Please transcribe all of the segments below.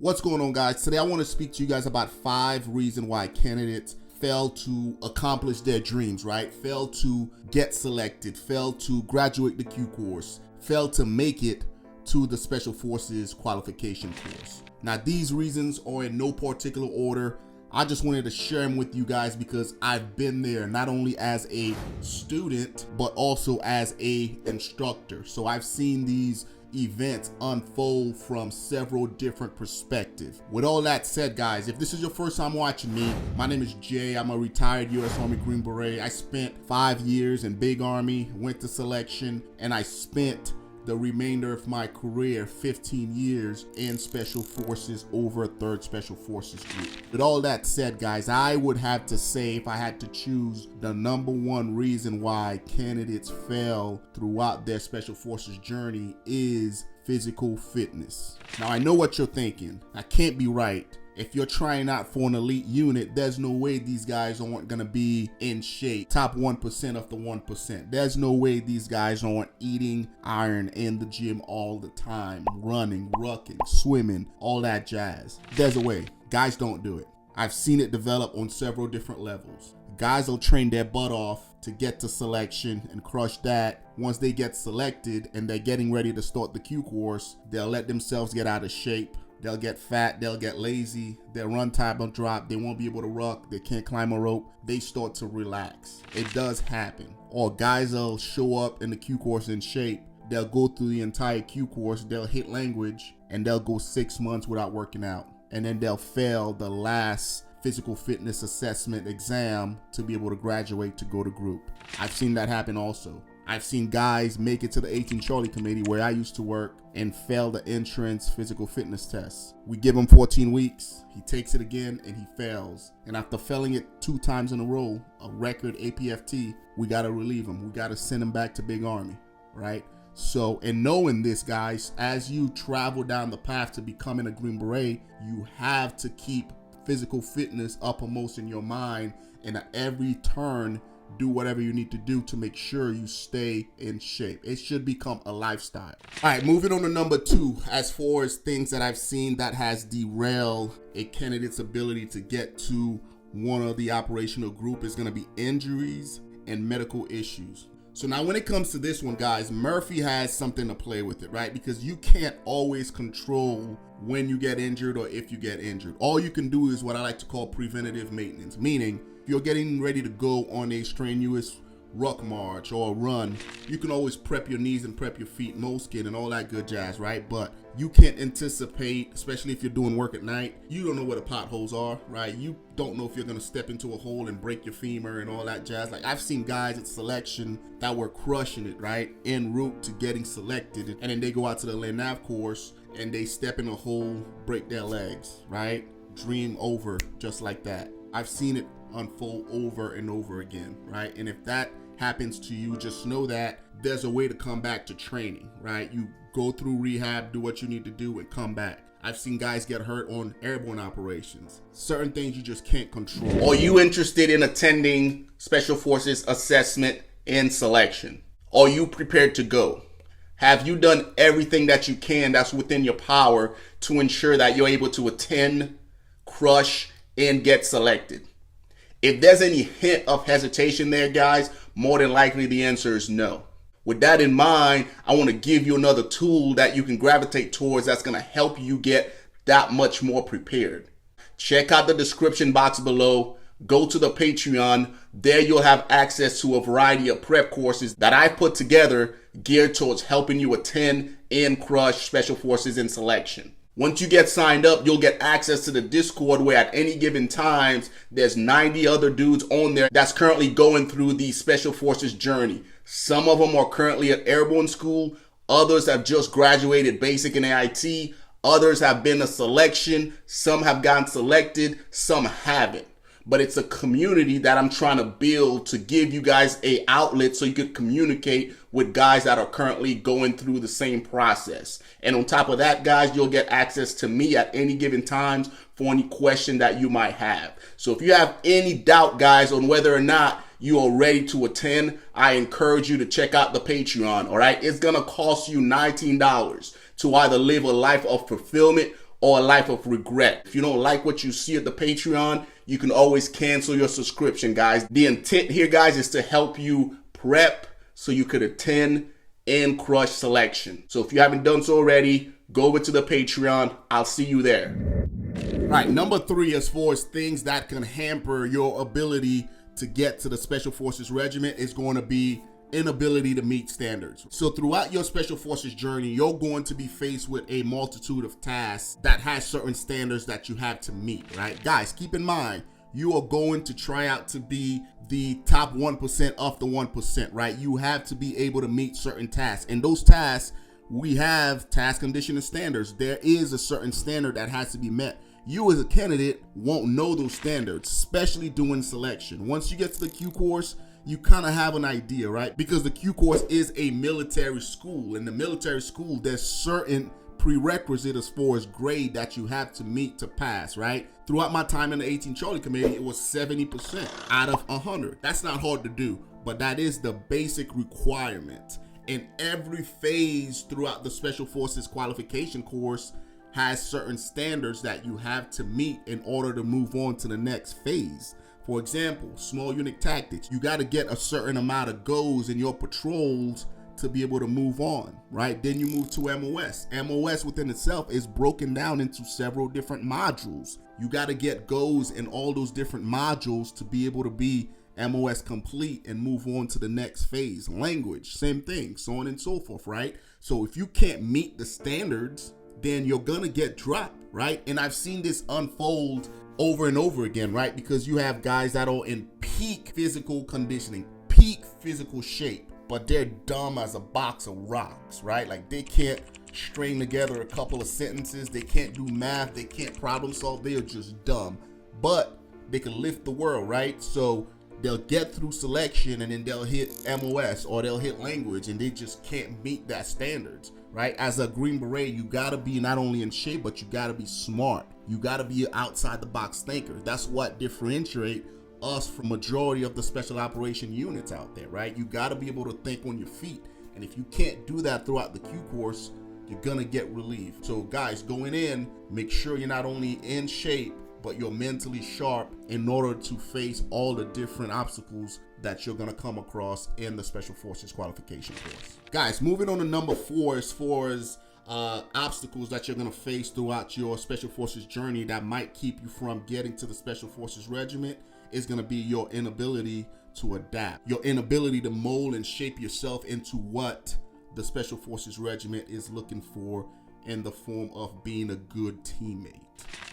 What's going on, guys? Today I want to speak to you guys about 5 reasons why candidates fail to accomplish their dreams, right? Fail to get selected, fail to graduate the Q course, fail to make it to the Special Forces qualification course. Now, these reasons are in no particular order. I just wanted to share them with you guys because I've been there, not only as a student, but also as a instructor. So I've seen these events unfold from several different perspectives. With all that said, guys, if this is your first time watching me, my name is Jay. I'm a retired U.S. Army Green Beret. I spent 5 years in Big Army, went to selection, and I spent the remainder of my career, 15 years in Special Forces, over a 3rd Special Forces group. With all that said, guys, I would have to say, if I had to choose the #1 reason why candidates fail throughout their Special Forces journey is physical fitness. Now, I know what you're thinking. That can't be right. If you're trying out for an elite unit, there's no way these guys aren't going to be in shape, top 1% of the 1%. There's no way these guys aren't eating iron in the gym all the time, running, rucking, swimming, all that jazz. There's a way. Guys don't do it. I've seen it develop on several different levels. Guys will train their butt off to get to selection and crush that. Once they get selected and they're getting ready to start the Q course, they'll let themselves get out of shape. They'll get fat, they'll get lazy, their run time will drop, they won't be able to ruck, they can't climb a rope, they start to relax. It does happen. Or guys will show up in the Q course in shape, they'll go through the entire Q course, they'll hit language, and they'll go 6 months without working out. And then they'll fail the last physical fitness assessment exam to be able to graduate to go to group. I've seen that happen also. I've seen guys make it to the 18 Charlie committee where I used to work and fail the entrance physical fitness test. We give him 14 weeks, he takes it again and he fails. And after failing it 2 times in a row, a record APFT, we gotta relieve him. We gotta send him back to Big Army, right? So, in knowing this, guys, as you travel down the path to becoming a Green Beret, you have to keep physical fitness uppermost in your mind, and at every turn, do whatever you need to do to make sure you stay in shape. It should become a lifestyle. All right, moving on to #2. As far as things that I've seen that has derailed a candidate's ability to get to one of the operational group is going to be injuries and medical issues. So now when it comes to this one, guys, Murphy has something to play with it, right? Because you can't always control when you get injured or if you get injured. All you can do is what I like to call preventative maintenance, meaning if you're getting ready to go on a strenuous ruck march or a run, you can always prep your knees and prep your feet, moleskin and all that good jazz, right? But you can't anticipate, especially if you're doing work at night, you don't know where the potholes are, right? You don't know if you're gonna step into a hole and break your femur and all that jazz. Like, I've seen guys at selection that were crushing it, right? En route to getting selected, and then they go out to the LENAV course and they step in a hole, break their legs, right? Dream over just like that. I've seen it unfold over and over again, right? And if that happens to you, just know that there's a way to come back to training, right? You go through rehab, do what you need to do, and come back. I've seen guys get hurt on airborne operations. Certain things you just can't control. Are you interested in attending Special Forces assessment and selection? Are you prepared to go? Have you done everything that you can that's within your power to ensure that you're able to attend, crush, and get selected? If there's any hint of hesitation there, guys, more than likely the answer is no. With that in mind, I want to give you another tool that you can gravitate towards that's going to help you get that much more prepared. Check out the description box below. Go to the Patreon. There you'll have access to a variety of prep courses that I've put together geared towards helping you attend and crush Special Forces in selection. Once you get signed up, you'll get access to the Discord where at any given times, there's 90 other dudes on there that's currently going through the Special Forces journey. Some of them are currently at airborne school. Others have just graduated basic and AIT. Others have been a selection. Some have gotten selected. Some haven't. But it's a community that I'm trying to build to give you guys a outlet so you could communicate with guys that are currently going through the same process. And on top of that, guys, you'll get access to me at any given times for any question that you might have. So if you have any doubt, guys, on whether or not you are ready to attend, I encourage you to check out the Patreon, all right? It's going to cost you $19 to either live a life of fulfillment or a life of regret. If you don't like what you see at the Patreon, you can always cancel your subscription, guys. The intent here, guys, is to help you prep so you could attend and crush selection. So if you haven't done so already, go over to the Patreon. I'll see you there. All right, number 3, as far as things that can hamper your ability to get to the Special Forces Regiment, is going to be inability to meet standards. So throughout your Special Forces journey, you're going to be faced with a multitude of tasks that has certain standards that you have to meet, right? Guys, keep in mind, you are going to try out to be the top 1% of the 1%, right? You have to be able to meet certain tasks. And those tasks, we have task condition and standards. There is a certain standard that has to be met. You as a candidate won't know those standards, especially doing selection. Once you get to the Q course, you kind of have an idea, right? Because the Q course is a military school. In the military school, there's certain prerequisite as far as grade that you have to meet to pass, right? Throughout my time in the 18 Charlie Committee, it was 70% out of 100. That's not hard to do, but that is the basic requirement. In every phase throughout the Special Forces qualification course has certain standards that you have to meet in order to move on to the next phase. For example, small unit tactics, you got to get a certain amount of goals in your patrols to be able to move on, right? Then you move to MOS. MOS within itself is broken down into several different modules. You got to get goals in all those different modules to be able to be MOS complete and move on to the next phase. Language, same thing, so on and so forth, right? So if you can't meet the standards, then you're gonna get dropped, right? And I've seen this unfold over and over again, right? Because you have guys that are in peak physical conditioning, peak physical shape, but they're dumb as a box of rocks, right? Like they can't string together a couple of sentences, they can't do math, they can't problem solve, they are just dumb. But they can lift the world, right? So they'll get through selection and then they'll hit MOS or they'll hit language and they just can't meet that standards, right? As a Green Beret, you gotta be not only in shape, but you gotta be smart. You gotta be an outside the box thinker. That's what differentiate us from majority of the special operation units out there, right? You gotta be able to think on your feet. And if you can't do that throughout the Q course, you're gonna get relieved. So guys, going in, make sure you're not only in shape, but you're mentally sharp in order to face all the different obstacles that you're gonna come across in the Special Forces qualification course. Guys, moving on to number 4, as far as obstacles that you're gonna face throughout your Special Forces journey that might keep you from getting to the Special Forces Regiment is gonna be your inability to adapt, your inability to mold and shape yourself into what the Special Forces Regiment is looking for in the form of being a good teammate,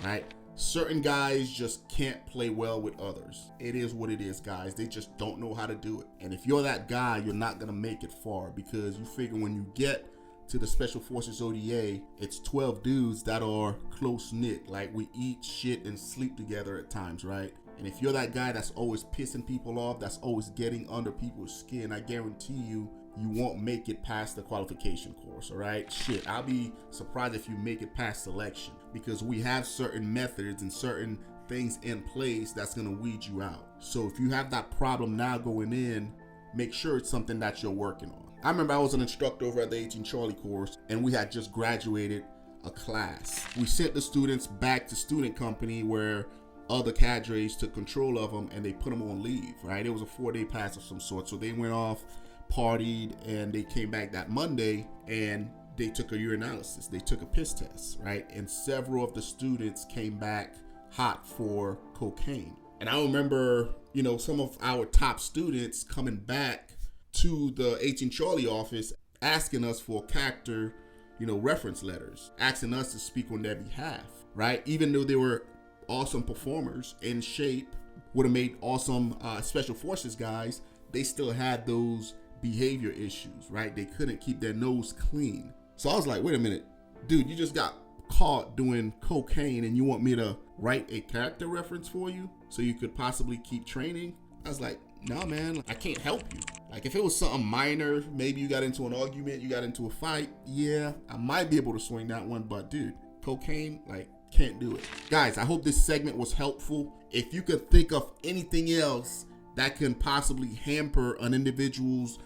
right? Certain guys just can't play well with others. It is what it is, guys. They just don't know how to do it. And if you're that guy, you're not gonna make it far, because you figure when you get to the Special Forces ODA, it's 12 dudes that are close-knit. Like, we eat, shit, and sleep together at times, right? And if you're that guy that's always pissing people off, that's always getting under people's skin, I guarantee you, you won't make it past the qualification course, all right? Shit, I'll be surprised if you make it past selection, because we have certain methods and certain things in place that's gonna weed you out. So if you have that problem now going in, make sure it's something that you're working on. I remember I was an instructor over at the 18 Charlie course, and we had just graduated a class. We sent the students back to student company where other cadres took control of them and they put them on leave, right? It was a 4-day pass of some sort. So they went off, partied, and they came back that Monday and they took a urinalysis. They took a piss test, right? And several of the students came back hot for cocaine. And I remember, you know, some of our top students coming back to the 18 Charlie office asking us for character, you know, reference letters, asking us to speak on their behalf, right? Even though they were awesome performers, in shape, would have made awesome Special Forces guys, they still had those behavior issues, right? They couldn't keep their nose clean. So I was like, wait a minute, dude, you just got caught doing cocaine and you want me to write a character reference for you so you could possibly keep training? I was like, nah, man, I can't help you. Like, if it was something minor, maybe you got into an argument, you got into a fight, yeah, I might be able to swing that one, but dude, cocaine, like, can't do it. Guys, I hope this segment was helpful. If you could think of anything else that can possibly hamper an individual's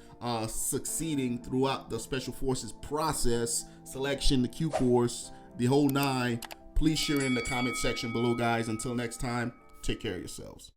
succeeding throughout the Special Forces process, selection, the Q course, the whole 9, Please share it in the comment section below, guys. Until next time, take care of yourselves.